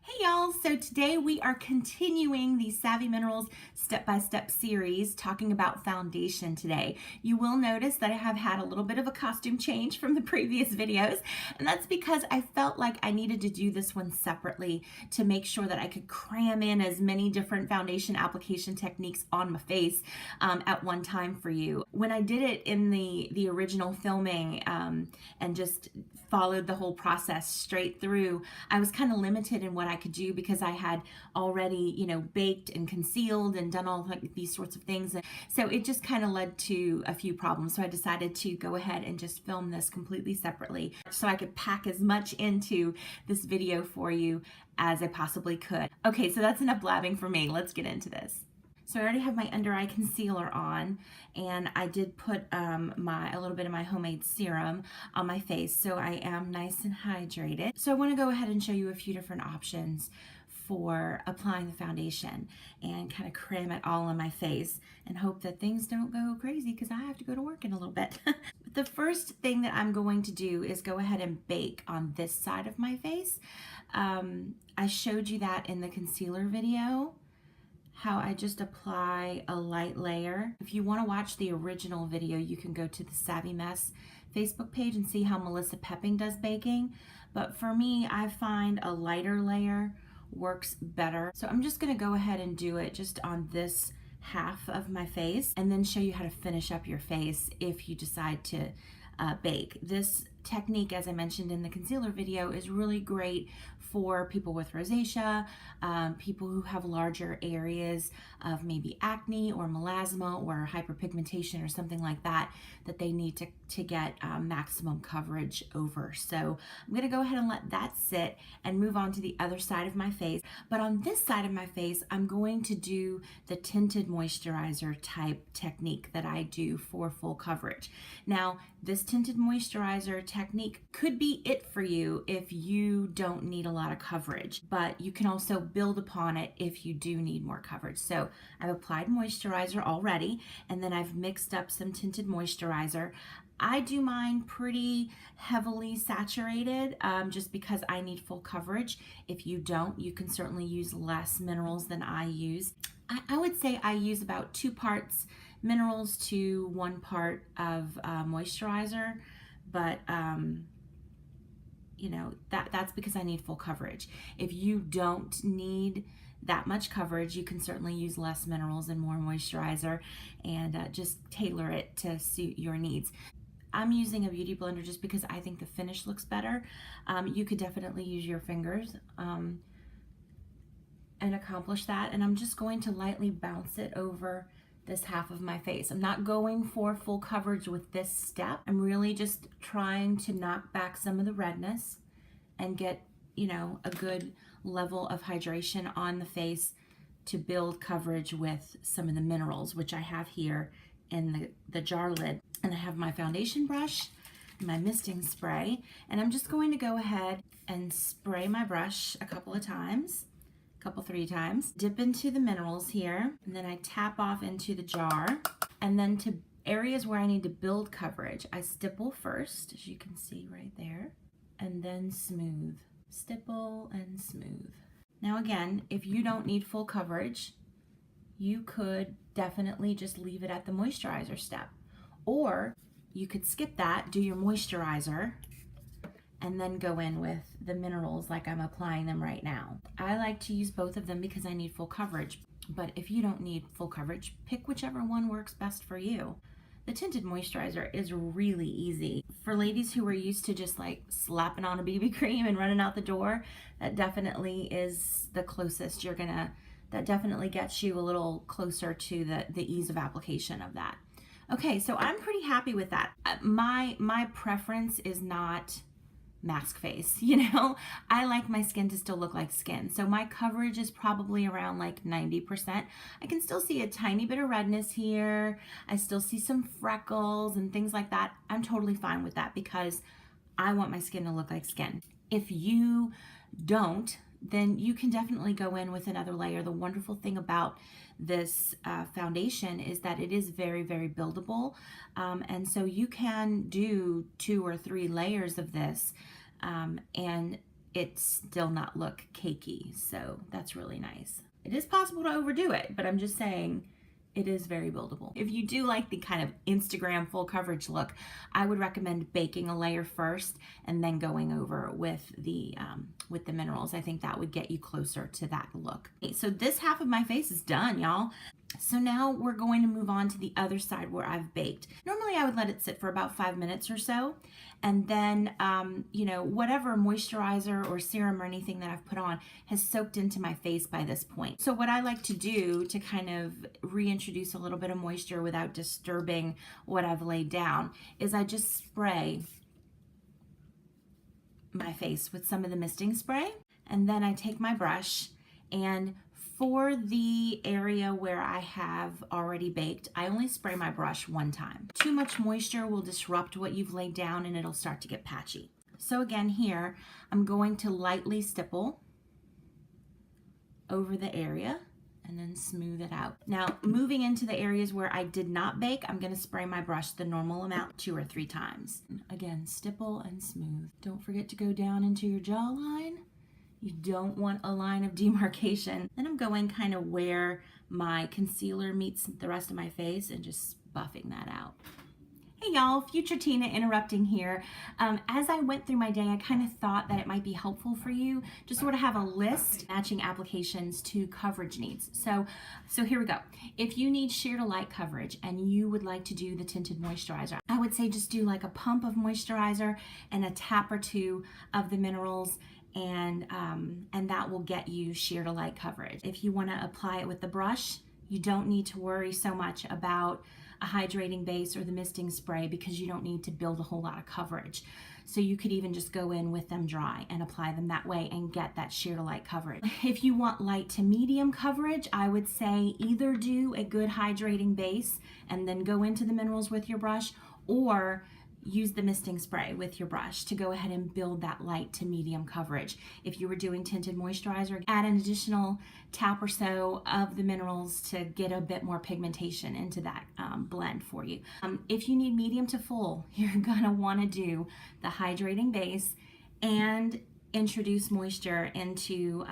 Hey y'all, so today we are continuing the Savvy Minerals step-by-step series talking about foundation today. You will notice that I have had a little bit of a costume change from the previous videos, and that's because I felt like I needed to do this one separately to make sure that I could cram in as many different foundation application techniques on my face at one time for you. When I did it in the original filming and just followed the whole process straight through, I was kind of limited in what I could do because I had already, baked and concealed and done all like these sorts of things. And so it just kind of led to a few problems. So I decided to go ahead and just film this completely separately so I could pack as much into this video for you as I possibly could. Okay, so that's enough blabbing for me. Let's get into this. So I already have my under eye concealer on, and I did put a little bit of my homemade serum on my face, so I am nice and hydrated. So I want to go ahead and show you a few different options for applying the foundation and kind of cram it all on my face and hope that things don't go crazy because I have to go to work in a little bit. The first thing that I'm going to do is go ahead and bake on this side of my face. I showed you that in the concealer video, how I just apply a light layer. If you want to watch the original video, you can go to the Savvy Mess Facebook page and see how Melissa Pepping does baking. But for me, I find a lighter layer works better. So I'm just going to go ahead and do it just on this half of my face and then show you how to finish up your face if you decide to bake. This technique, as I mentioned in the concealer video, is really great for people with rosacea, people who have larger areas of maybe acne or melasma or hyperpigmentation or something like that they need to get maximum coverage over. So I'm going to go ahead and let that sit and move on to the other side of my face. But on this side of my face, I'm going to do the tinted moisturizer type technique that I do for full coverage. Now, this tinted moisturizer technique could be it for you if you don't need a lot of coverage, but you can also build upon it if you do need more coverage. So I've applied moisturizer already, and then I've mixed up some tinted moisturizer. I do mine pretty heavily saturated just because I need full coverage. If you don't, you can certainly use less minerals than I use. I would say I use about 2 parts minerals to 1 part of moisturizer, but that's because I need full coverage. If you don't need that much coverage, you can certainly use less minerals and more moisturizer and just tailor it to suit your needs. I'm using a beauty blender just because I think the finish looks better. You could definitely use your fingers and accomplish that. And I'm just going to lightly bounce it over this half of my face. I'm not going for full coverage with this step. I'm really just trying to knock back some of the redness and get, a good level of hydration on the face to build coverage with some of the minerals, which I have here in the jar lid. And I have my foundation brush, my misting spray, and I'm just going to go ahead and spray my brush a couple of times. 3 times, dip into the minerals here, and then I tap off into the jar. And then to areas where I need to build coverage, I stipple first, as you can see right there, and then smooth. Stipple and smooth. Now again, if you don't need full coverage, you could definitely just leave it at the moisturizer step. Or you could skip that, do your moisturizer, and then go in with the minerals like I'm applying them right now. I like to use both of them because I need full coverage, but if you don't need full coverage, pick whichever one works best for you. The tinted moisturizer is really easy. For ladies who are used to just like slapping on a BB cream and running out the door, that definitely is the closest that definitely gets you a little closer to the ease of application of that. Okay, so I'm pretty happy with that. My preference is not mask face, I like my skin to still look like skin. So my coverage is probably around like 90%. I can still see a tiny bit of redness here. I still see some freckles and things like that. I'm totally fine with that because I want my skin to look like skin. If you don't, then you can definitely go in with another layer. The wonderful thing about this foundation is that it is very, very buildable. And so you can do 2 or 3 layers of this and it still not look cakey. So that's really nice. It is possible to overdo it, but I'm just saying it is very buildable. If you do like the kind of Instagram full coverage look, I would recommend baking a layer first and then going over with the minerals. I think that would get you closer to that look. Okay, so this half of my face is done, y'all. So now we're going to move on to the other side where I've baked. Normally I would let it sit for about 5 minutes or so, and then you know, whatever moisturizer or serum or anything that I've put on has soaked into my face by this point. So what I like to do to kind of reintroduce a little bit of moisture without disturbing what I've laid down is I just spray my face with some of the misting spray, and then I take my brush, and for the area where I have already baked, I only spray my brush one time. Too much moisture will disrupt what you've laid down and it'll start to get patchy. So again, here, I'm going to lightly stipple over the area and then smooth it out. Now, moving into the areas where I did not bake, I'm gonna spray my brush the normal amount 2 or 3 times. Again, stipple and smooth. Don't forget to go down into your jawline. You don't want a line of demarcation. Then I'm going kind of where my concealer meets the rest of my face and just buffing that out. Hey y'all, future Tina interrupting here. As I went through my day, I kind of thought that it might be helpful for you to sort of have a list matching applications to coverage needs. So here we go. If you need sheer to light coverage and you would like to do the tinted moisturizer, I would say just do like a pump of moisturizer and a tap or 2 of the minerals, and that will get you sheer to light coverage. If you want to apply it with the brush, you don't need to worry so much about a hydrating base or the misting spray because you don't need to build a whole lot of coverage. So you could even just go in with them dry and apply them that way and get that sheer to light coverage. If you want light to medium coverage, I would say either do a good hydrating base and then go into the minerals with your brush, or use the misting spray with your brush to go ahead and build that light to medium coverage. If you were doing tinted moisturizer, add an additional tap or so of the minerals to get a bit more pigmentation into that blend for you. If you need medium to full, you're gonna wanna do the hydrating base and introduce moisture into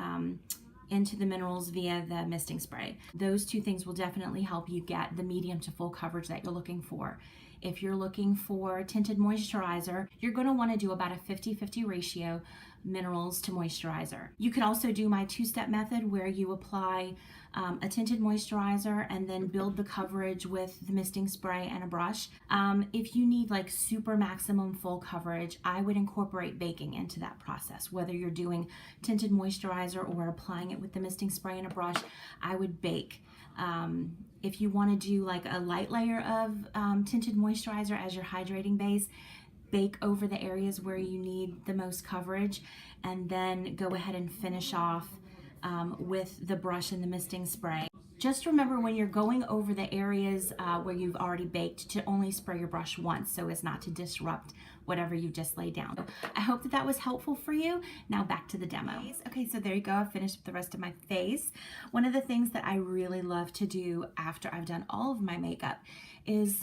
the minerals via the misting spray. Those 2 things will definitely help you get the medium to full coverage that you're looking for. If you're looking for tinted moisturizer, you're going to want to do about a 50-50 ratio minerals to moisturizer. You can also do my 2-step method where you apply a tinted moisturizer and then build the coverage with the misting spray and a brush. If you need like super maximum full coverage, I would incorporate baking into that process. Whether you're doing tinted moisturizer or applying it with the misting spray and a brush, I would bake. If you want to do like a light layer of tinted moisturizer as your hydrating base, bake over the areas where you need the most coverage, and then go ahead and finish off with the brush and the misting spray. Just remember when you're going over the areas where you've already baked to only spray your brush once so as not to disrupt whatever you just laid down. So I hope that was helpful for you. Now back to the demo. Okay, so there you go. I've finished with the rest of my face. One of the things that I really love to do after I've done all of my makeup is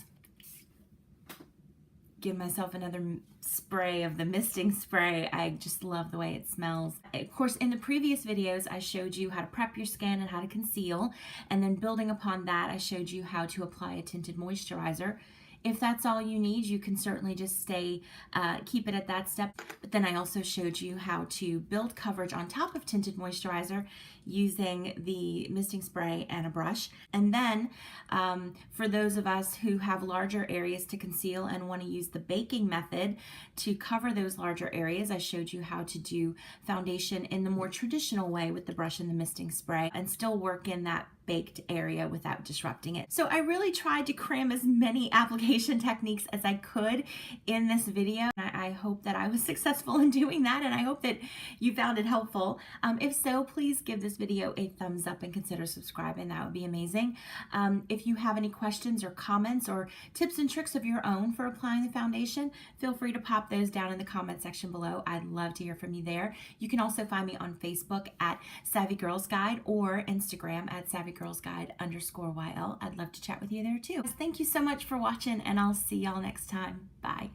give myself another spray of the misting spray. I just love the way it smells. Of course, in the previous videos, I showed you how to prep your skin and how to conceal. And then building upon that, I showed you how to apply a tinted moisturizer. If that's all you need, you can certainly just keep it at that step. But then I also showed you how to build coverage on top of tinted moisturizer using the misting spray and a brush. And then for those of us who have larger areas to conceal and want to use the baking method to cover those larger areas, I showed you how to do foundation in the more traditional way with the brush and the misting spray and still work in that baked area without disrupting it. So I really tried to cram as many application techniques as I could in this video. I hope that I was successful in doing that, and I hope that you found it helpful. If so, please give this video a thumbs up and consider subscribing. That would be amazing. If you have any questions or comments or tips and tricks of your own for applying the foundation, feel free to pop those down in the comment section below. I'd love to hear from you there. You can also find me on Facebook at Savvy Girls Guide or Instagram at SavvyGirlsGuide_YL. I'd love to chat with you there too. Thank you so much for watching, and I'll see y'all next time. Bye.